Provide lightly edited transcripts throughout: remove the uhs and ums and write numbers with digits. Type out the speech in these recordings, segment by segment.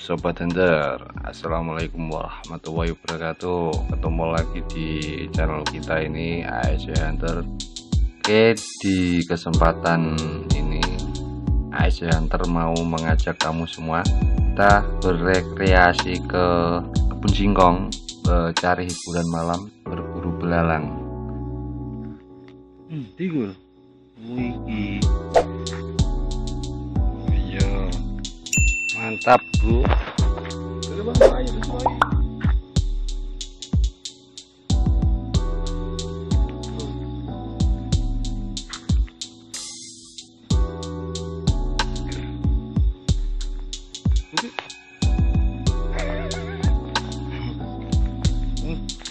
Sobat Hunter, assalamualaikum warahmatullahi wabarakatuh. Ketemu lagi di channel kita ini ASC Hunter. Oke, di kesempatan ini ASC Hunter mau mengajak kamu semua kita berrekreasi ke kebun singkong, cari hiburan malam, berburu belalang. Tigur, wih, iya, mantap bro.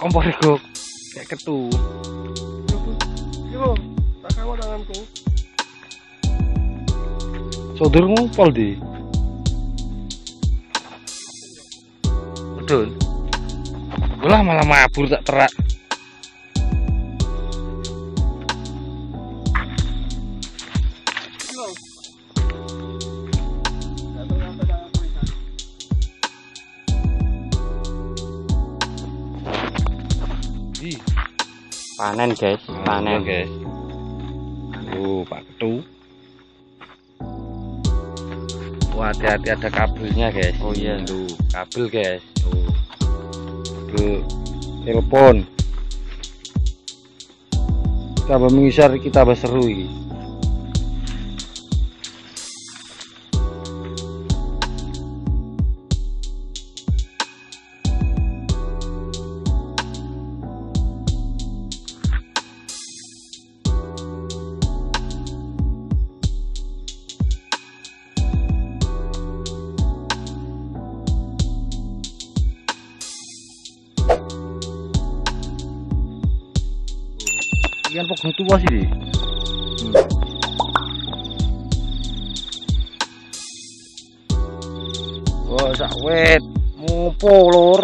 kompor itu kayak ketu. Yo, tak kawan tanganku. Saudaramu pol di. Betul. Ulah malah mabur tak terak. Yo. Datang tangan polisi. Panen guys, panen guys. Pak Ketu. Wah, hati-hati ada kabelnya guys. Oh iya, tuh kabel guys. Tuh. Kabel telepon. Kita mengisar, kita seru ini. Ikan pokok tua sih. Wah, sakwet ngopo lur.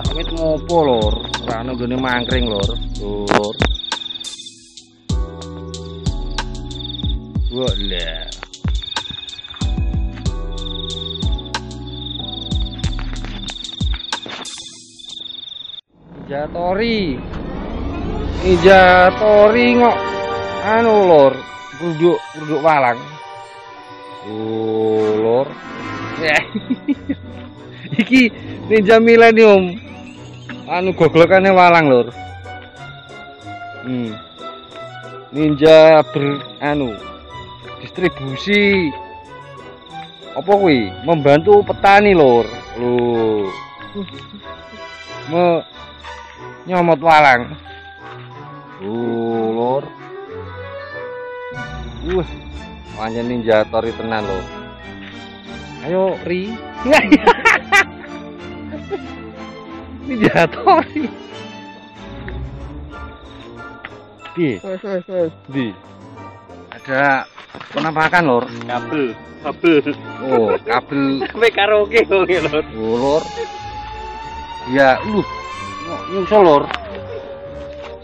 Sakwet ngopo lur. Ora ono gone mangkring lur. Lur. Wah, lah. Jatori. Jatori ngok anu lor, produk walang. Lor. Iki Ninja Millennium. Anu goglokane walang lor. Ninja distribusi. Apa kuwi? Membantu petani lor. Lho. Nyomot walang. Lur. Pancen Ninja Tori tenan lho. Ayo Ri. Ninja Tori. Di. Di. Ada penampakan lur. Kabel. Oh, kabel. Sampai karaoke kok lur. Oh, lur. Ya, lu. Nyusul lur.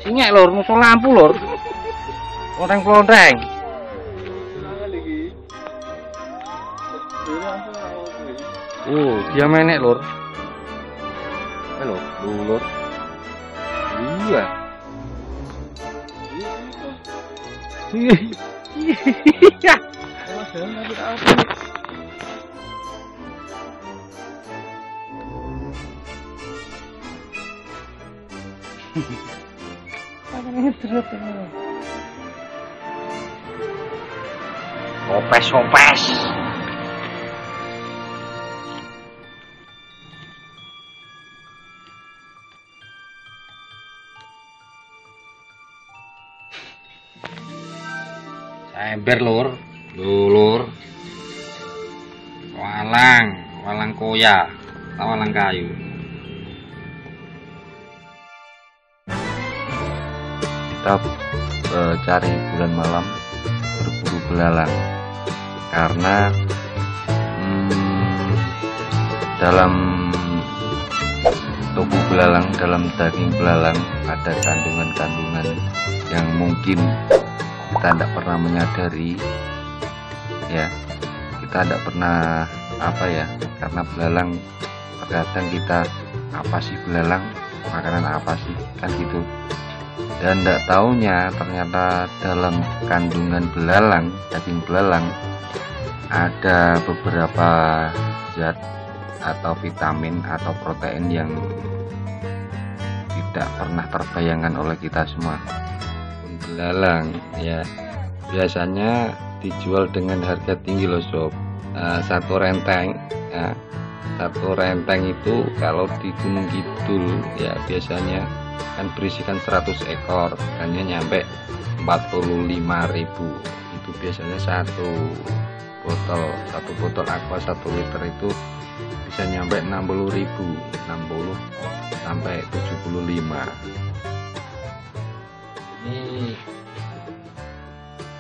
Singek lur, musuh lampu lur. Klonteng-klonteng. Oh, dia menek lur. Halo, lur. Iya. Iya. Opes. Ember lur. Lur. Walang koya, walang kayu. Kita cari hiburan malam, berburu belalang, karena dalam tubuh belalang, dalam daging belalang ada kandungan-kandungan yang mungkin kita tidak pernah menyadari, ya, kita tidak pernah apa ya, karena belalang terkadang kita apa sih belalang, makanan apa sih kan gitu, dan tidak taunya ternyata dalam kandungan belalang, daging belalang ada beberapa zat atau vitamin atau protein yang tidak pernah terbayangkan oleh kita semua. Belalang ya biasanya dijual dengan harga tinggi loh sob. Satu renteng ya, satu renteng itu kalau di Gunung Kidul ya biasanya kan berisikan 100 ekor, harganya nyampe 45.000. Itu biasanya satu botol aqua 1 liter itu bisa nyampe 60.000, 60 sampai 75. Ini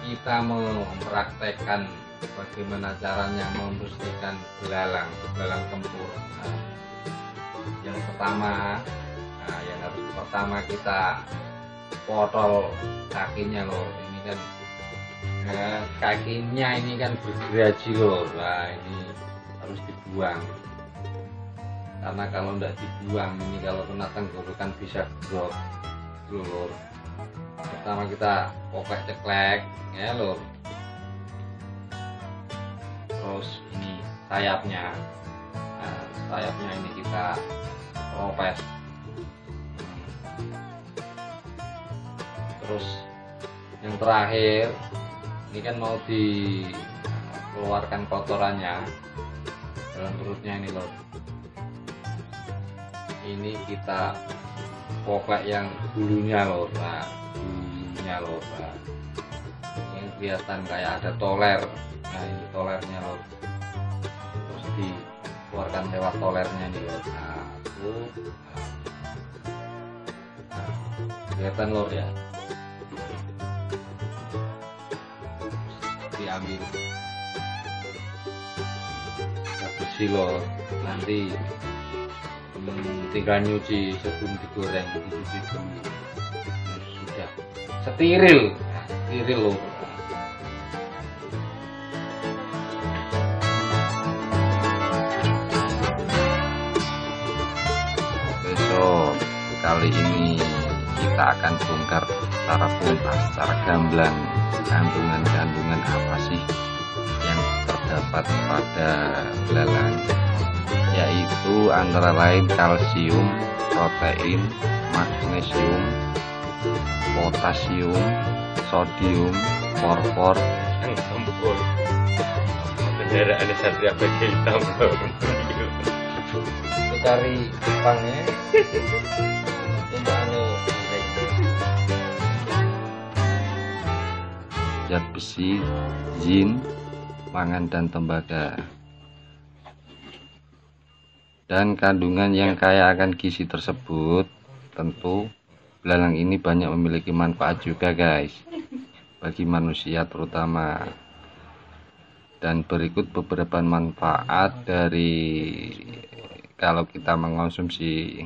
kita mempraktekkan bagaimana caranya membersihkan belalang tempur. Nah, yang pertama, kita potol kakinya loh. Ini kan kakinya ini kan bergergaji loh. Nah ini harus dibuang, karena kalau tidak dibuang ini kalau kena tenggorokan bisa grok lur. Pertama kita poklek ceklek ya lur. Terus ini sayapnya, sayapnya ini kita ropes. Terus yang terakhir ini kan mau dikeluarkan kotorannya dalam perutnya ini loh. Ini kita poklek yang bulunya loh. Nah bulunya loh, nah, yang kelihatan kayak ada toler. Nah ini tolernya loh, terus dikeluarkan lewat tolernya nih loh. Nah itu kelihatan loh ya, terus diambil, kita bersih loh. Nanti tinggal nyuci sebelum digoreng, dicuci dulu. Sudah steril, steril loh. Besok kali ini kita akan bongkar secara tuntas, secara gamblang, kandungan-kandungan apa sih yang terdapat pada belalang, yaitu antara lain kalsium, protein, magnesium, potasium, sodium, fosfor, Yang tempur. Kendaraan Satria Baja Hitam. itu dari Jepangnya. Zat besi, yin, mangan dan tembaga. Dan kandungan yang kaya akan gizi tersebut, tentu belalang ini banyak memiliki manfaat juga guys, bagi manusia terutama. Dan berikut beberapa manfaat dari kalau kita mengonsumsi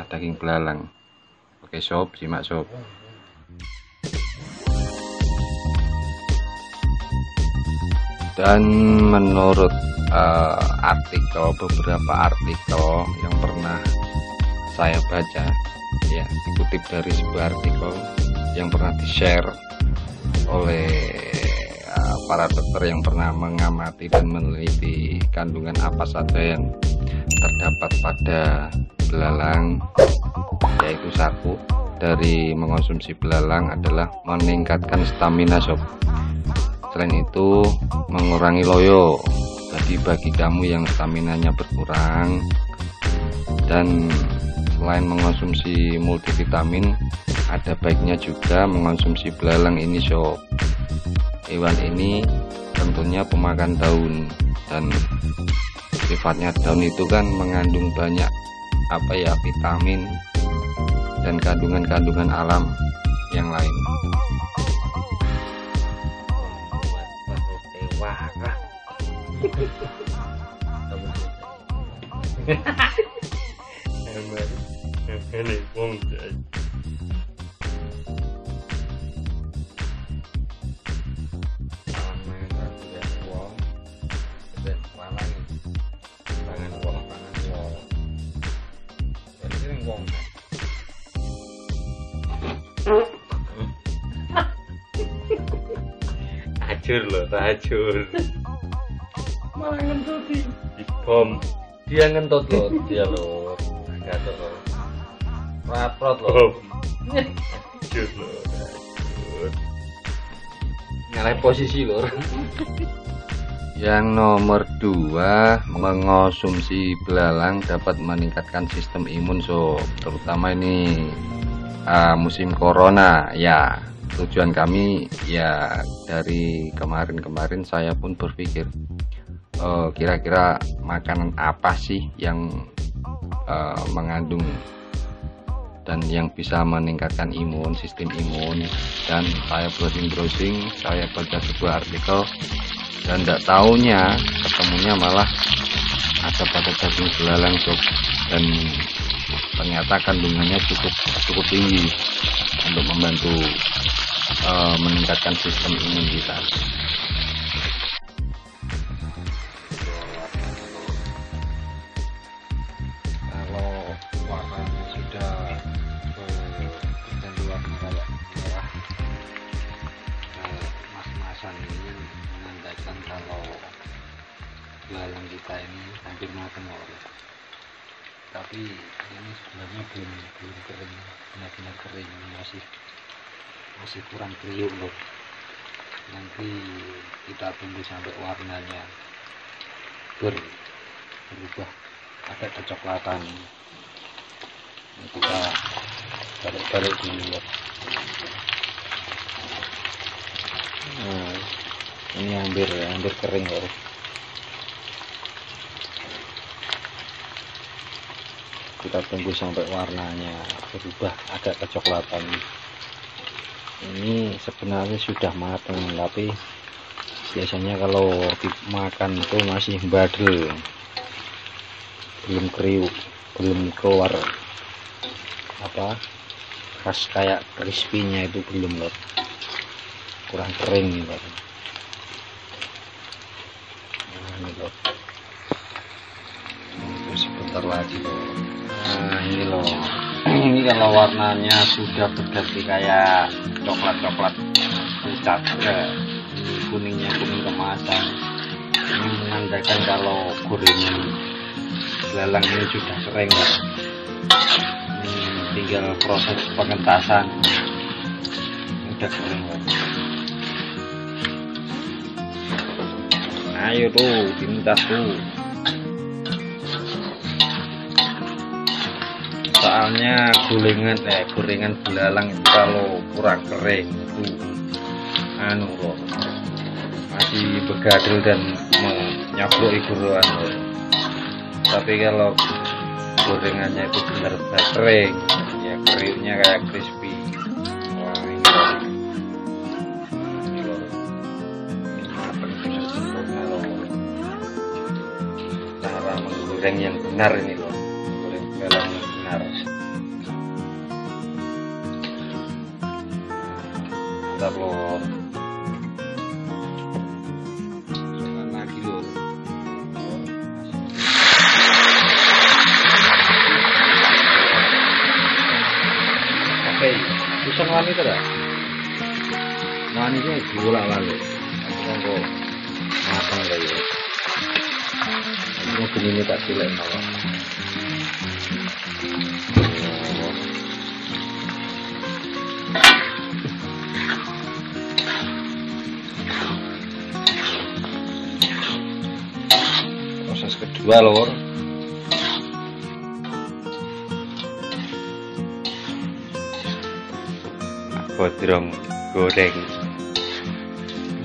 daging belalang. Oke sob, simak sob. Dan menurut beberapa artikel yang pernah saya baca ya, dikutip dari sebuah artikel yang pernah di-share oleh para dokter yang pernah mengamati dan meneliti kandungan apa saja yang terdapat pada belalang, yaitu satu dari mengonsumsi belalang adalah meningkatkan stamina sob. Selain itu mengurangi loyo. Jadi bagi kamu yang staminanya berkurang, dan selain mengonsumsi multivitamin, ada baiknya juga mengonsumsi belalang ini sob. Hewan ini tentunya pemakan daun, dan sifatnya daun itu kan mengandung banyak vitamin dan kandungan-kandungan alam yang lain. Ini wong Malang rajur loh, rajur. Malah ngentuti. Di bom. Dia ngentut loh, dia loh. Gatot loh. Raprot loh. Bom. Rajur loh, rajur. Nyalain posisi loh. Yang nomor 2, mengonsumsi belalang dapat meningkatkan sistem imun sob, terutama ini musim corona ya. Tujuan kami ya, dari kemarin saya pun berpikir kira-kira makanan apa sih yang mengandung dan yang bisa meningkatkan sistem imun. Dan saya browsing, saya baca sebuah artikel dan tidak taunya ketemunya malah ada pada daging belalang sob, dan ternyata kandungannya cukup tinggi untuk membantu meningkatkan sistem imunitas. Kalau warnanya sudah kecanduan kayak merah, mas-masan ini menandakan kalau belalang kita ini hampir matang loh. Tapi ini sebenarnya belum kering, benar-benar kering, masih kurang kriuk loh. Nanti kita tunggu sampai warnanya berubah agak kecoklatan. Ini kita balik dulu loh. Nah, ini hampir kering loh. Kita tunggu sampai warnanya berubah agak kecoklatan. Ini sebenarnya sudah matang, tapi biasanya kalau dimakan itu masih badel, belum kriuk, belum keluar khas kayak crispy-nya itu belum loh, kurang kering nih loh. Nah, ini loh, sebentar lagi loh. Nah ini loh, ini kalau warnanya sudah berganti kayak coklat pucat ya, kuningnya kuning kemasan, ini menandakan kalau gorengan belalang ini sudah kering ya. Tinggal proses pengentasan, udah kering ya. Ayo tuh dimintas tuh, soalnya gorengan belalang itu kalau kurang kering itu loh, masih begadel dan menyablok iguruan loh. Tapi kalau gorengannya itu benar-benar kering ya, kriuknya kayak crispy. Wah ini loh, ini matang benar sempurna loh. Cara menggoreng yang benar ini loh, goreng belalang yang benar. Mantap loh. Jangan lagi loh. Oke, bisa ngani tidak? Ngani sih gula lalu. Aku matang lah ya. Mungkin ini tak silek malah. Proses kedua lor. Bodrong goreng.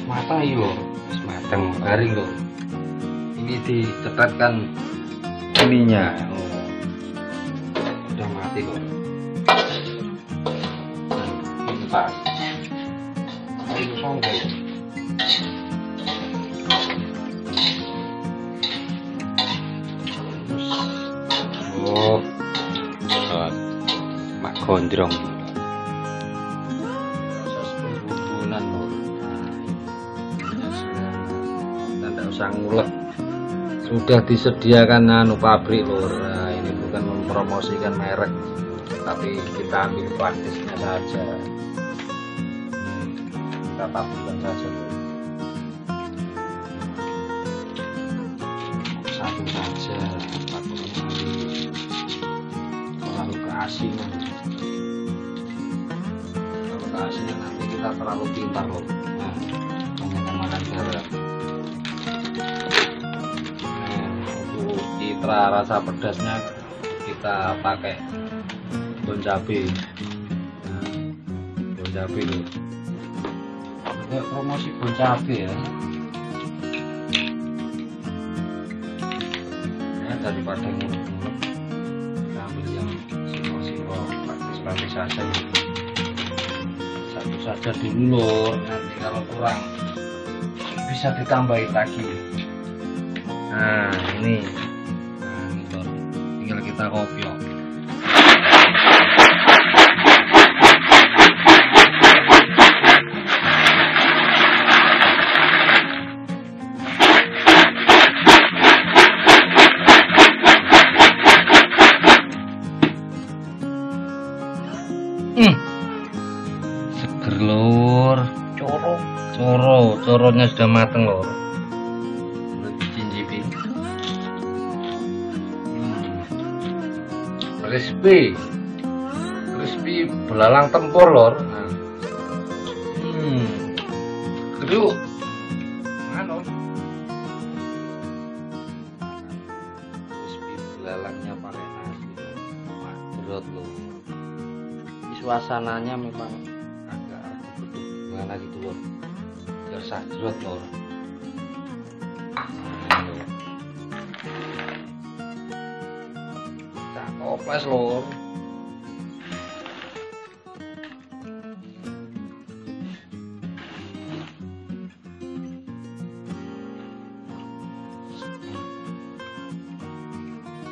Matang ini lor, matang garing lor. Ini dicetatkan ininya. Udah mati lor. Entar. Ayo songkel. Oh, Mak gondrong. proses pembumbunan lor. Nah, tidak usah ngulek. Sudah disediakan pabrik lor. Nah, ini bukan mempromosikan merek, tapi kita ambil praktisnya saja. Kita taburkan saja lor. langsung saja takut terlalu keasinan. Kalau keasinan nanti kita terlalu pintar loh. Nah, hanya makan garam. Untuk citra rasa pedasnya kita pakai daun cabai. Daun cabai loh. Kayak promosi daun cabai ya. Daripada ngulek-ngulek, kita ambil yang simpel-simpel, praktis-praktis saja. Satu saja dulu lor, nanti kalau kurang bisa ditambahin lagi. Nah ini, lor, tinggal kita kopiok. Seger lor, coronya sudah mateng lor. Cincipi, crispy belalang tempur lor. Kedua, mana? Crispy belalangnya pakai nasi, madrot lor. Suasananya memang agak gimana gitu lor, biar sajrot lor. Tak toples lor.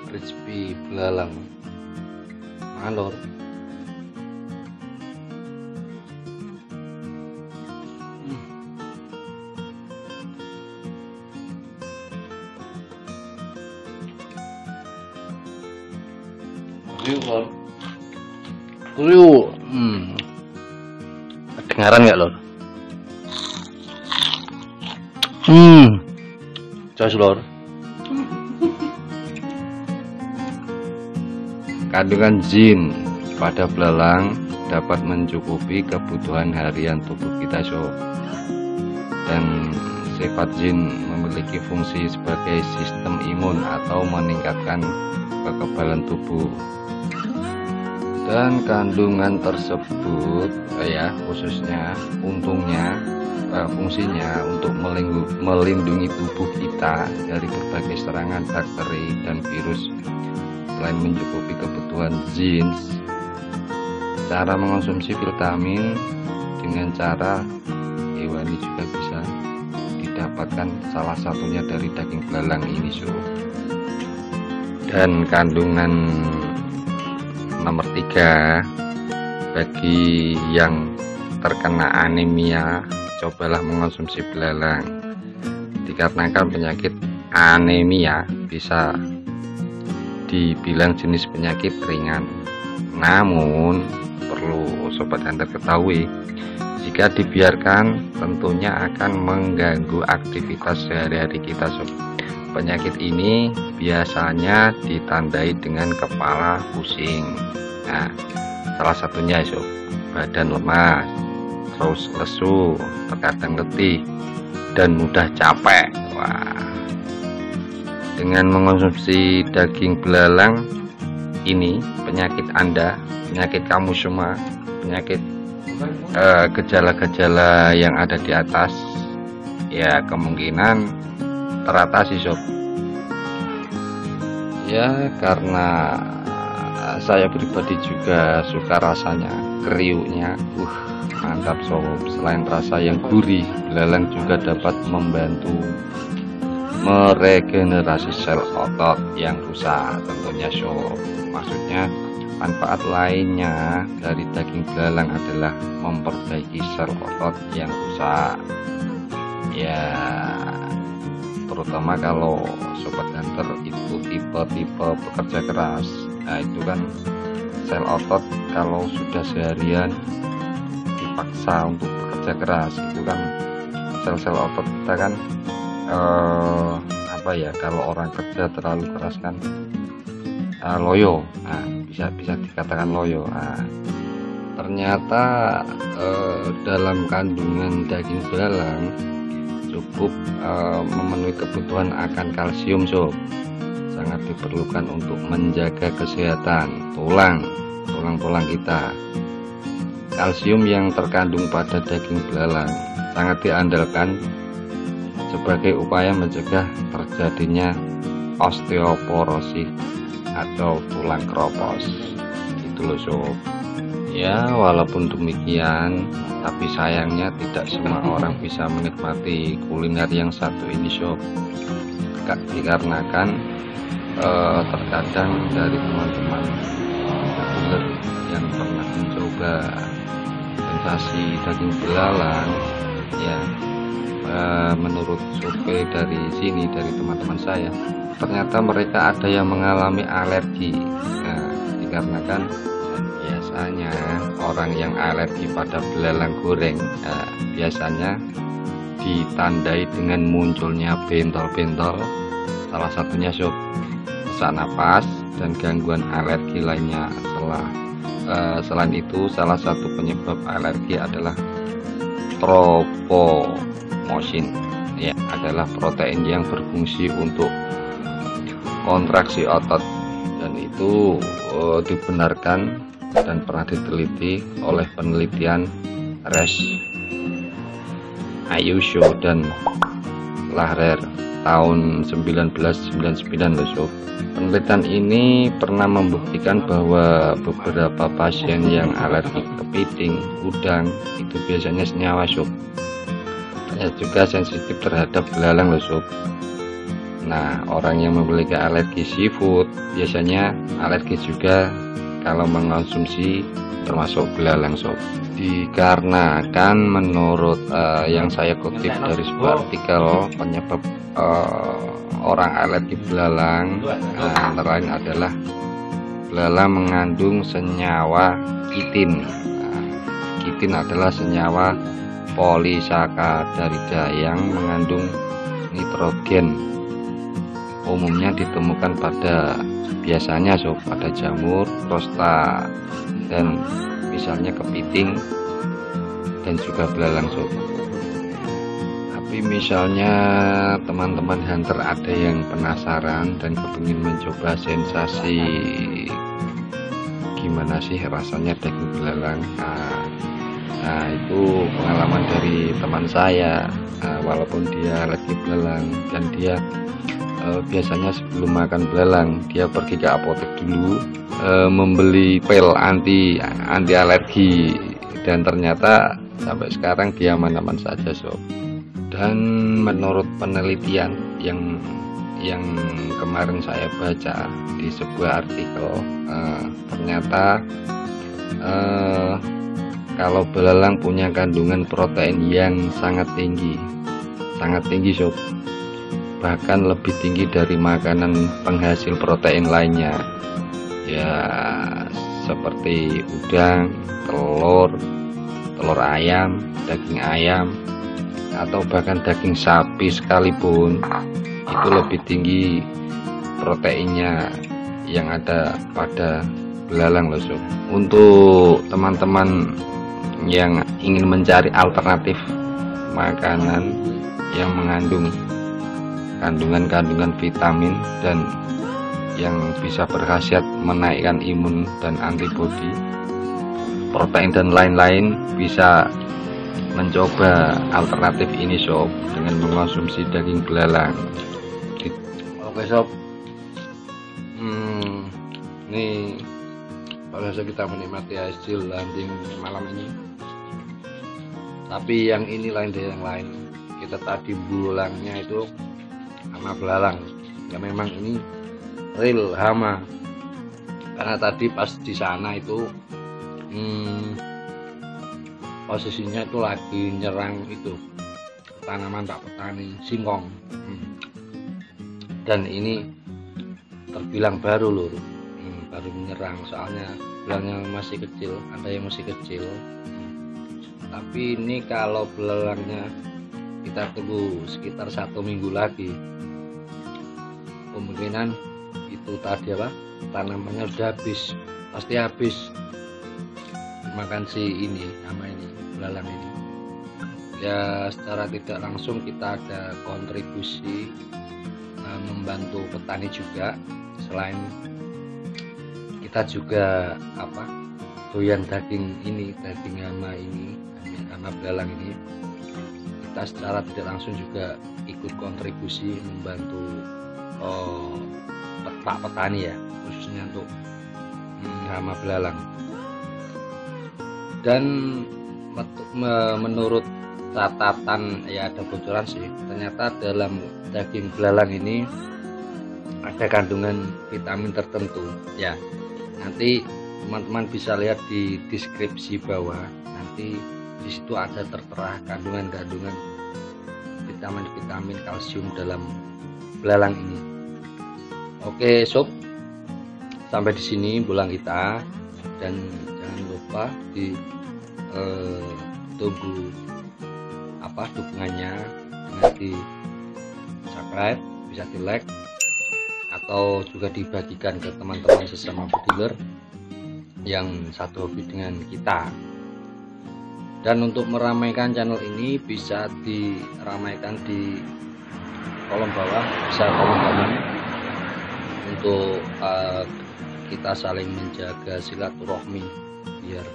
Crispy belalang malor. Kriuk, kedengaran nggak lor? Jos lor. Kandungan zin pada belalang dapat mencukupi kebutuhan harian tubuh kita sob. Dan sifat zin memiliki fungsi sebagai sistem imun atau meningkatkan kekebalan tubuh. Dan kandungan tersebut khususnya fungsinya untuk melindungi tubuh kita dari berbagai serangan bakteri dan virus. Selain mencukupi kebutuhan zin, cara mengonsumsi vitamin dengan cara hewani juga bisa didapatkan, salah satunya dari daging belalang ini sob. Dan kandungan nomor 3, bagi yang terkena anemia, cobalah mengonsumsi belalang. Dikarenakan penyakit anemia bisa dibilang jenis penyakit ringan. Namun perlu sobat hunter ketahui, jika dibiarkan tentunya akan mengganggu aktivitas sehari-hari kita sob. Penyakit ini biasanya ditandai dengan kepala pusing. Nah, salah satunya sob, badan lemas, terus lesu, terkadang letih, dan mudah capek. Wah, dengan mengonsumsi daging belalang ini, penyakit Anda, penyakit kamu semua, penyakit gejala-gejala yang ada di atas, ya kemungkinan teratasi sob. Ya karena saya pribadi juga suka rasanya, kriuknya mantap sob. Selain rasa yang gurih, belalang juga dapat membantu meregenerasi sel otot yang rusak tentunya sob. Maksudnya manfaat lainnya dari daging belalang adalah memperbaiki sel otot yang rusak, ya terutama kalau sobat hunter itu tipe-tipe pekerja keras. Nah itu kan sel otot kalau sudah seharian dipaksa untuk bekerja keras, itu kan sel-sel otot kita kan apa ya, kalau orang kerja terlalu keras kan loyo. Nah, bisa dikatakan loyo. Nah, ternyata dalam kandungan daging belalang cukup memenuhi kebutuhan akan kalsium sob. Sangat diperlukan untuk menjaga kesehatan tulang kita. Kalsium yang terkandung pada daging belalang sangat diandalkan sebagai upaya mencegah terjadinya osteoporosis atau tulang keropos. Itu loh sob. Ya, walaupun demikian, tapi sayangnya tidak semua orang bisa menikmati kuliner yang satu ini sob. Dikarenakan terkadang dari teman-teman yang pernah mencoba sensasi daging belalang ya, menurut survei dari teman-teman saya, ternyata mereka ada yang mengalami alergi. Nah, dikarenakan biasanya orang yang alergi pada belalang goreng biasanya ditandai dengan munculnya bentol-bentol, salah satunya sob sesak napas dan gangguan alergi lainnya. Selain itu, salah satu penyebab alergi adalah tropomosin, ya, adalah protein yang berfungsi untuk kontraksi otot, dan itu dibenarkan dan pernah diteliti oleh penelitian Resch, Ayuso dan Lahrer tahun 1999 loh sob. Penelitian ini pernah membuktikan bahwa beberapa pasien yang alergi kepiting, udang itu biasanya senyawa sob. Ternyata juga sensitif terhadap belalang loh sob. Nah, orang yang memiliki alergi seafood biasanya alergi juga kalau mengonsumsi termasuk belalang sob. Dikarenakan menurut yang saya kutip dari sebuah artikel, penyebab orang alergi belalang antara lain adalah belalang mengandung senyawa kitin. Kitin adalah senyawa polisakarida yang mengandung nitrogen. Umumnya ditemukan biasanya sob pada jamur, rosta, dan misalnya kepiting dan juga belalang sob. Tapi misalnya teman-teman hunter ada yang penasaran dan kepingin mencoba sensasi gimana sih rasanya daging belalang, nah itu pengalaman dari teman saya. Walaupun dia lagi belalang dan dia biasanya sebelum makan belalang dia pergi ke apotek dulu membeli pil anti alergi, dan ternyata sampai sekarang dia aman-aman saja sob. Dan menurut penelitian yang kemarin saya baca di sebuah artikel, ternyata kalau belalang punya kandungan protein yang sangat tinggi sob, bahkan lebih tinggi dari makanan penghasil protein lainnya ya, seperti udang, telur ayam, daging ayam, atau bahkan daging sapi sekalipun, itu lebih tinggi proteinnya yang ada pada belalang loh sob. Untuk teman-teman yang ingin mencari alternatif makanan yang mengandung kandungan vitamin dan yang bisa berkhasiat menaikkan imun dan antibodi, protein dan lain-lain, bisa mencoba alternatif ini sob dengan mengonsumsi daging belalang. Oke sob, ini biasa kita menikmati hasil landing malam ini, tapi yang ini lain dari yang lain. Kita tadi bulangnya itu hama belalang ya, memang ini real hama, karena tadi pas di sana itu posisinya itu lagi nyerang itu tanaman Pak Petani singkong, dan ini terbilang baru lur, baru menyerang, soalnya belangnya masih kecil, ada yang masih kecil. Tapi ini kalau belalangnya kita tunggu sekitar 1 minggu lagi, kemungkinan itu tadi apa, tanamannya sudah habis, pasti habis makan si ini, nama ini belalang ini. Ya secara tidak langsung kita ada kontribusi membantu petani juga. Selain kita juga apa, doyan daging ini, daging hama ini, hama belalang ini, kita secara tidak langsung juga ikut kontribusi membantu petani ya, khususnya untuk hama belalang. Dan menurut catatan ya, ada bocoran sih, ternyata dalam daging belalang ini ada kandungan vitamin tertentu ya. Nanti teman-teman bisa lihat di deskripsi bawah, nanti di situ ada tertera kandungan-kandungan vitamin-vitamin kalsium dalam belalang ini. Oke sob, sampai di sini bulan kita, dan jangan lupa tunggu apa dukungannya dengan di subscribe, bisa di like, atau juga dibagikan ke teman-teman sesama bediler yang satu hobi dengan kita. Dan untuk meramaikan channel ini bisa diramaikan di kolom bawah, bisa kolom kanan, untuk kita saling menjaga silaturahmi, biar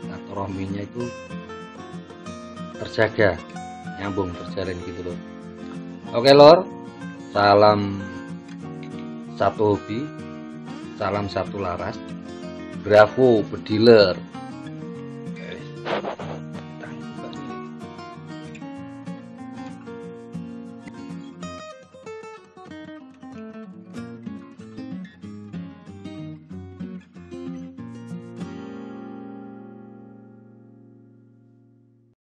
silaturahminya itu terjaga, nyambung, terjalin gitu loh. Oke lor, salam satu hobi, salam satu laras, bravo bediler.